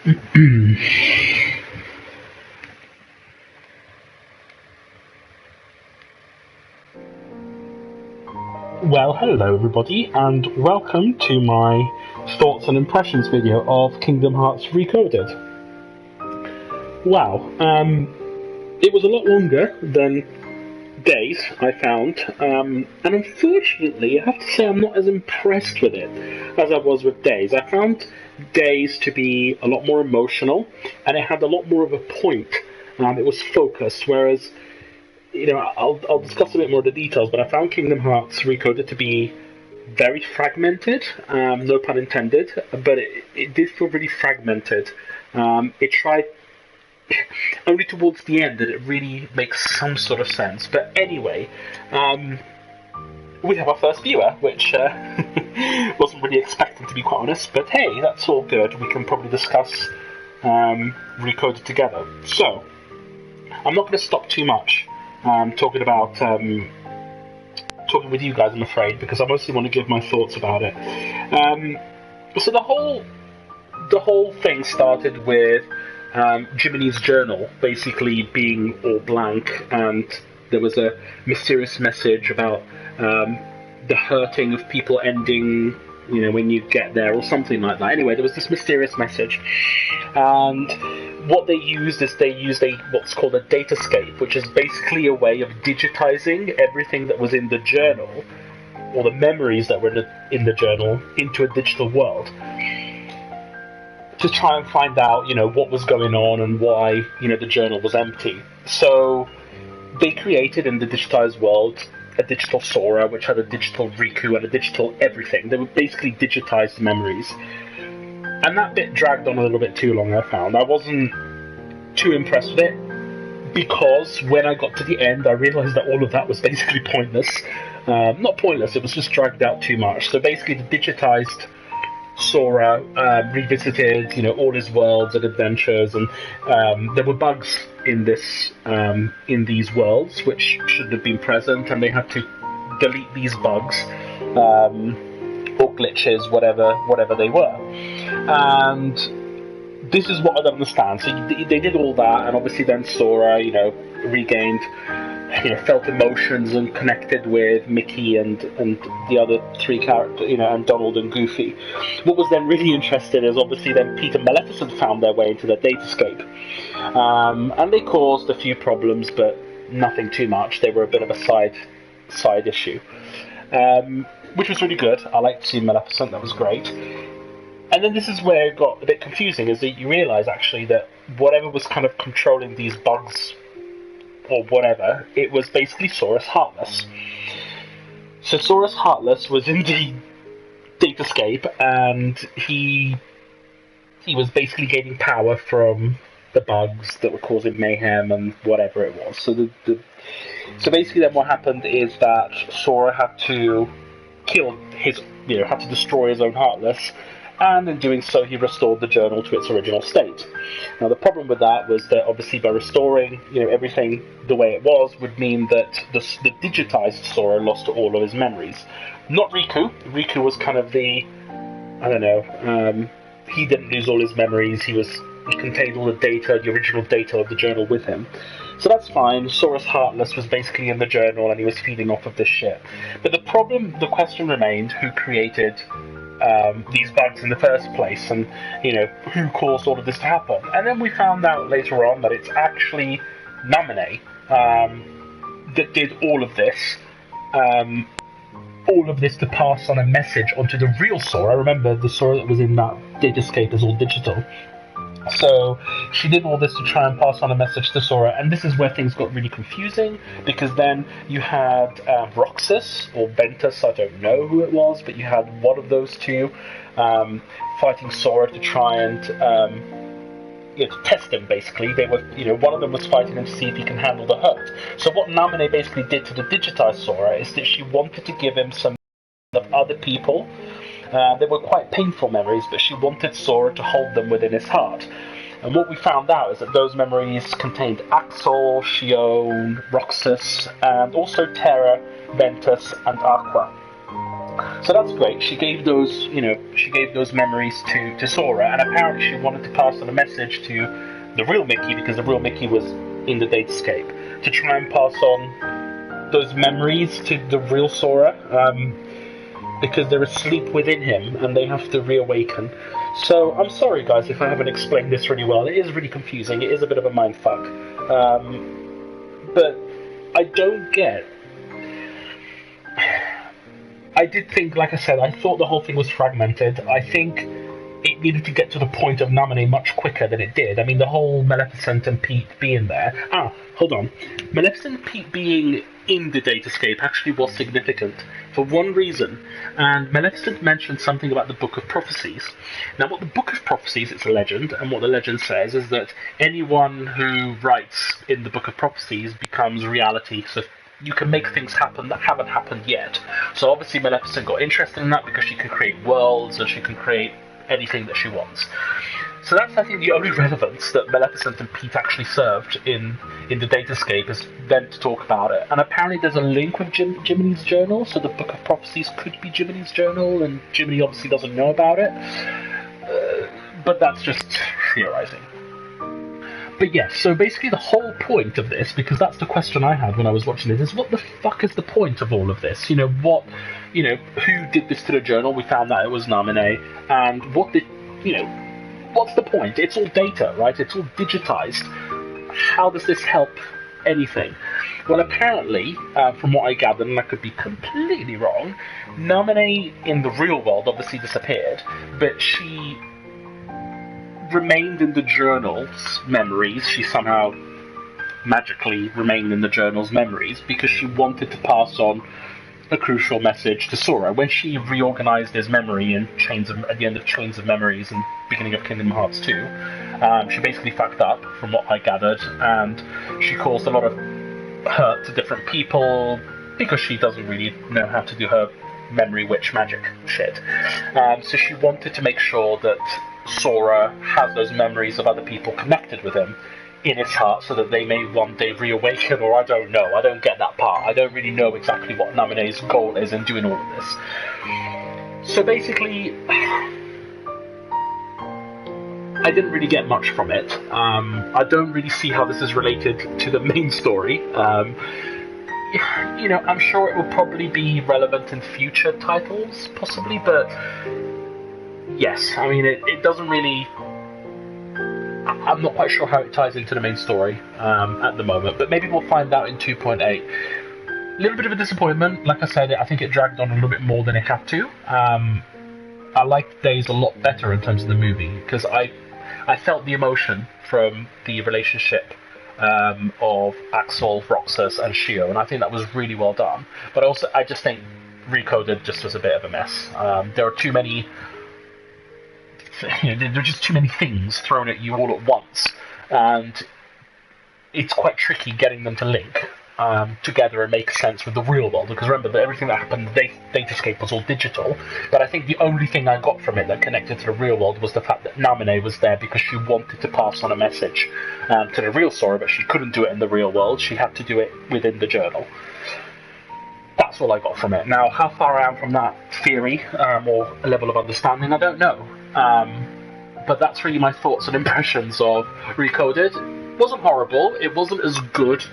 Well, hello everybody, and welcome to my thoughts and impressions video of Kingdom Hearts Recoded. Wow, it was a lot longer than Days, I found, and unfortunately, I have to say I'm not as impressed with it as I was with Days. I found Days to be a lot more emotional, and it had a lot more of a point. It was focused, whereas I'll discuss a bit more of the details, but I found Kingdom Hearts Recoded to be very fragmented, no pun intended, but it did feel really fragmented. It tried, only towards the end did it really make some sort of sense. But anyway, we have our first viewer, which wasn't really expecting, to be quite honest, but hey, that's all good. We can probably discuss Recoded together. So, I'm not going to stop too much talking with you guys, I'm afraid, because I mostly want to give my thoughts about it. So the whole thing started with Jiminy's journal basically being all blank, and there was a mysterious message about the hurting of people ending, when you get there, or something like that. Anyway, there was this mysterious message, and what they used is what's called a datascape, which is basically a way of digitizing everything that was in the journal, or the memories that were in the journal, into a digital world, to try and find out, what was going on and why, the journal was empty. So they created in the digitized world a digital Sora, which had a digital Riku and a digital everything. They were basically digitized memories. And that bit dragged on a little bit too long, I found. I wasn't too impressed with it, because when I got to the end, I realised that all of that was basically pointless. Not pointless, it was just dragged out too much. So basically the digitized Sora revisited, all his worlds and adventures, and there were bugs in these worlds which shouldn't have been present, and they had to delete these bugs, or glitches, whatever they were. And this is what I don't understand. So they did all that, and obviously then Sora, regained, felt emotions and connected with Mickey and the other three characters, and Donald and Goofy. What was then really interesting is obviously then Pete and Maleficent found their way into the datascape, and they caused a few problems, but nothing too much. They were a bit of a side issue, which was really good. I liked seeing Maleficent. That was great. And then this is where it got a bit confusing, is that you realise actually that whatever was kind of controlling these bugs or whatever, it was basically Sora's Heartless. So Sora's Heartless was in the datascape, and he was basically gaining power from the bugs that were causing mayhem and whatever it was. So so basically then what happened is that Sora had to had to destroy his own Heartless, and in doing so he restored the journal to its original state. Now the problem with that was that obviously by restoring everything the way it was would mean that the digitized Sora lost all of his memories. Not Riku. Riku was kind of he didn't lose all his memories. He contained all the data, the original data of the journal with him. So that's fine. Sora's Heartless was basically in the journal, and he was feeding off of this shit. But the question remained, who created these bugs in the first place, and who caused all of this to happen? And then we found out later on that it's actually Naminé that did all of this to pass on a message onto the real Sora. Remember, the Sora that was in that datascape is all digital. So she did all this to try and pass on a message to Sora, and this is where things got really confusing, because then you had Roxas, or Ventus, I don't know who it was, but you had one of those two fighting Sora to try and to test him, basically. They were, one of them was fighting him to see if he can handle the hurt. So what Naminé basically did to the digitized Sora is that she wanted to give him some of other people. They were quite painful memories, but she wanted Sora to hold them within his heart. And what we found out is that those memories contained Axel, Xion, Roxas, and also Terra, Ventus, and Aqua. So that's great. She gave those, memories to Sora, and apparently she wanted to pass on a message to the real Mickey, because the real Mickey was in the datascape, to try and pass on those memories to the real Sora, because they're asleep within him and they have to reawaken. So I'm sorry, guys, if I haven't explained this really well. It is really confusing. It is a bit of a mindfuck. But I don't get... I did think, like I said, I thought the whole thing was fragmented. I think it needed to get to the point of Naminé much quicker than it did. I mean, the whole Maleficent and Pete being there... hold on. Maleficent and Pete being in the datascape actually was significant for one reason, and Maleficent mentioned something about the Book of Prophecies. Now, what the Book of Prophecies, it's a legend, and what the legend says is that anyone who writes in the Book of Prophecies becomes reality, so you can make things happen that haven't happened yet. So obviously Maleficent got interested in that because she can create worlds and she can create anything that she wants. So that's, I think, the only relevance that Maleficent and Pete actually served in the datascape, is them to talk about it. And apparently there's a link with Jiminy's journal, so the Book of Prophecies could be Jiminy's journal, and Jiminy obviously doesn't know about it. But that's just theorizing. But yes, so basically the whole point of this, because that's the question I had when I was watching it, is what the fuck is the point of all of this? Who did this to the journal? We found that it was Naminé, and what's the point? It's all data, right? It's all digitized. How does this help anything? Well, apparently, from what I gathered, and I could be completely wrong, Naminé in the real world obviously disappeared, but she remained in the journal's memories. She somehow magically remained in the journal's memories because she wanted to pass on a crucial message to Sora. When she reorganized his memory at the end of Chains of Memories and beginning of Kingdom Hearts 2, she basically fucked up, from what I gathered, and she caused a lot of hurt to different people because she doesn't really know how to do her memory witch magic shit. So she wanted to make sure that Sora has those memories of other people connected with him in his heart, so that they may one day reawaken, or I don't know. I don't get that part. I don't really know exactly what Naminé's goal is in doing all of this. So basically, I didn't really get much from it. I don't really see how this is related to the main story. I'm sure it will probably be relevant in future titles, possibly, but yes, I mean, it doesn't really... I'm not quite sure how it ties into the main story at the moment, but maybe we'll find out in 2.8. A little bit of a disappointment. Like I said, I think it dragged on a little bit more than it had to. I liked Days a lot better in terms of the movie, because I felt the emotion from the relationship of Axel, Roxas, and Shio, and I think that was really well done. But also, I just think Recoded just was a bit of a mess. There are too many... there are just too many things thrown at you all at once, and it's quite tricky getting them to link together and make sense with the real world, because remember that everything that happened in the Datascape was all digital, but I think the only thing I got from it that connected to the real world was the fact that Naminé was there because she wanted to pass on a message to the real Sora, but she couldn't do it in the real world. She had to do it within the journal. That's all I got from it. Now, how far I am from that theory or a level of understanding, I don't know. But that's really my thoughts and impressions of Recoded. It wasn't horrible. It wasn't as good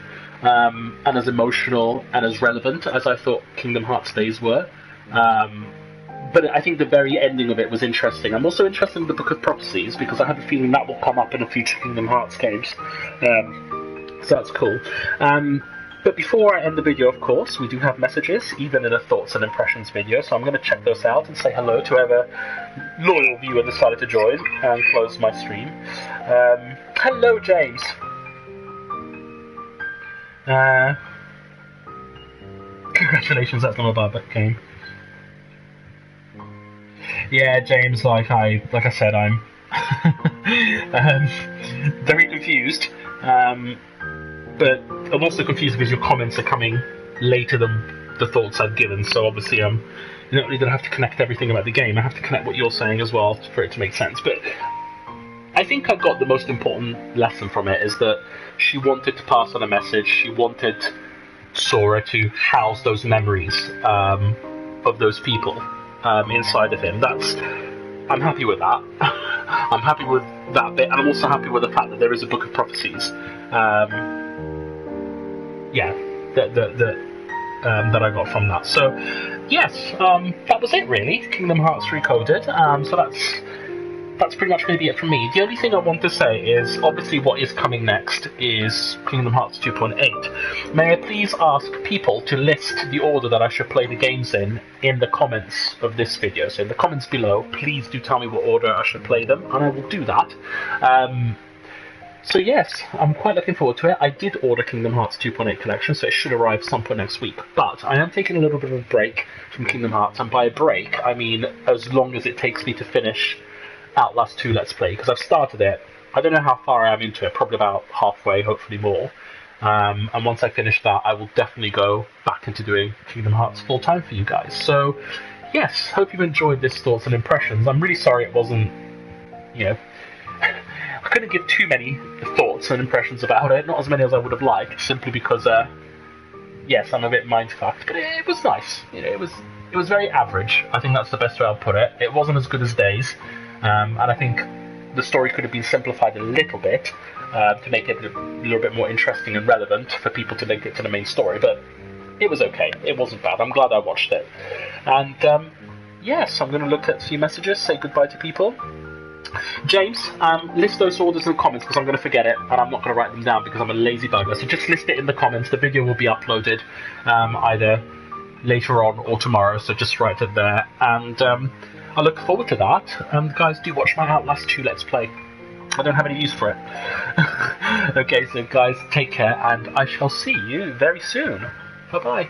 and as emotional and as relevant as I thought Kingdom Hearts days were. But I think the very ending of it was interesting. I'm also interested in the Book of Prophecies because I have a feeling that will come up in a future Kingdom Hearts games. So that's cool. But before I end the video, of course, we do have messages, even in a thoughts and impressions video, so I'm going to check those out and say hello to whoever loyal viewer decided to join and close my stream. Hello, James. Congratulations, that's not a bad game. Yeah, James, like I said, I'm very confused. But I'm also confused because your comments are coming later than the thoughts I've given, so obviously I'm not really going to have to connect everything about the game. I have to connect what you're saying as well for it to make sense. But I think I got the most important lesson from it, is that she wanted to pass on a message. She wanted Sora to house those memories of those people inside of him. I'm happy with that. I'm happy with that bit, and I'm also happy with the fact that there is a book of prophecies. That I got from that. So, yes, that was it really. Kingdom Hearts Recoded. So that's pretty much going to be it from me. The only thing I want to say is, obviously what is coming next is Kingdom Hearts 2.8. May I please ask people to list the order that I should play the games in the comments of this video. So in the comments below, please do tell me what order I should play them, and I will do that. So yes, I'm quite looking forward to it. I did order Kingdom Hearts 2.8 Collection, so it should arrive some point next week. But I am taking a little bit of a break from Kingdom Hearts, and by a break, I mean as long as it takes me to finish Outlast 2 Let's Play, because I've started it. I don't know how far I am into it, probably about halfway, hopefully more. And once I finish that, I will definitely go back into doing Kingdom Hearts full time for you guys. So yes, hope you enjoyed this thoughts and impressions. I'm really sorry it wasn't, I couldn't give too many thoughts and impressions about it, not as many as I would have liked, simply because, yes, I'm a bit mind-fucked, but it was nice. It was very average. I think that's the best way I'll put it. It wasn't as good as Days, and I think the story could have been simplified a little bit to make it a little bit more interesting and relevant for people to link it to the main story, but it was okay. It wasn't bad. I'm glad I watched it. And, yes, I'm going to look at a few messages, say goodbye to people. James, list those orders in the comments because I'm going to forget it and I'm not going to write them down because I'm a lazy bugger. So just list it in the comments. The video will be uploaded either later on or tomorrow, so just write it there. And I look forward to that. Guys, do watch my Outlast 2 Let's Play. I don't have any use for it. Okay, so guys, take care and I shall see you very soon. Bye-bye.